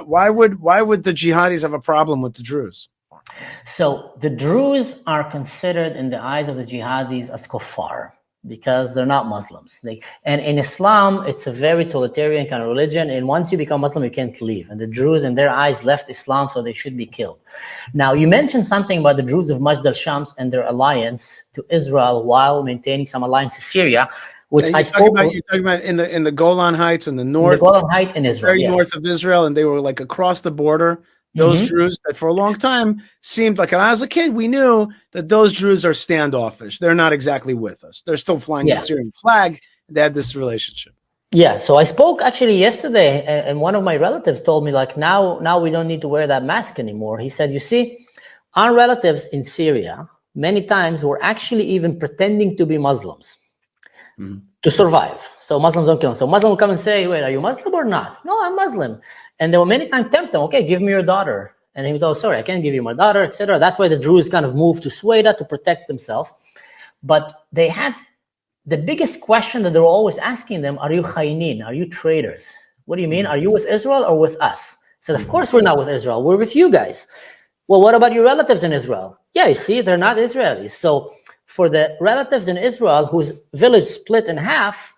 would the jihadis have a problem with the Druze? So the Druze are considered in the eyes of the jihadis as kuffar because they're not Muslims. And in Islam, it's a very totalitarian kind of religion. And once you become Muslim, you can't leave. And the Druze, in their eyes, left Islam, so they should be killed. Now, you mentioned something about the Druze of Majd al-Shams and their alliance to Israel while maintaining some alliance to Syria, which you're talking about in the Golan Heights in the north, the Golan Heights in Israel, very north of Israel, and they were like across the border. Those Druze that for a long time seemed like, when I was a kid, we knew that those Druze are standoffish. They're not exactly with us. They're still flying the Syrian flag. They had this relationship. Yeah. So I spoke actually yesterday, and one of my relatives told me, like, now we don't need to wear that mask anymore. He said, you see, our relatives in Syria many times were actually even pretending to be Muslims to survive. So Muslims don't kill them. So Muslim will come and say, wait, are you Muslim or not? No, I'm Muslim. And they will many times tempt them, okay, give me your daughter. And he would go, sorry, I can't give you my daughter, etc. That's why the Druze kind of moved to Sweden to protect themselves. But they had the biggest question that they were always asking them, are you khaynin? Are you traitors? What do you mean? Are you with Israel or with us? So of course we're not with Israel. We're with you guys. Well, what about your relatives in Israel? Yeah, you see, they're not Israelis. So for the relatives in Israel whose village split in half,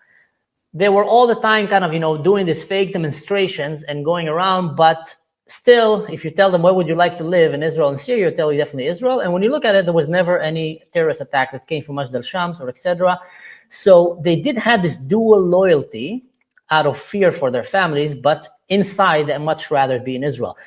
they were all the time kind of, doing these fake demonstrations and going around. But still, if you tell them, where would you like to live in Israel and Syria, they'll tell you definitely Israel. And when you look at it, there was never any terrorist attack that came from Majd al-Shams or etc. So they did have this dual loyalty out of fear for their families, but inside, they'd much rather be in Israel.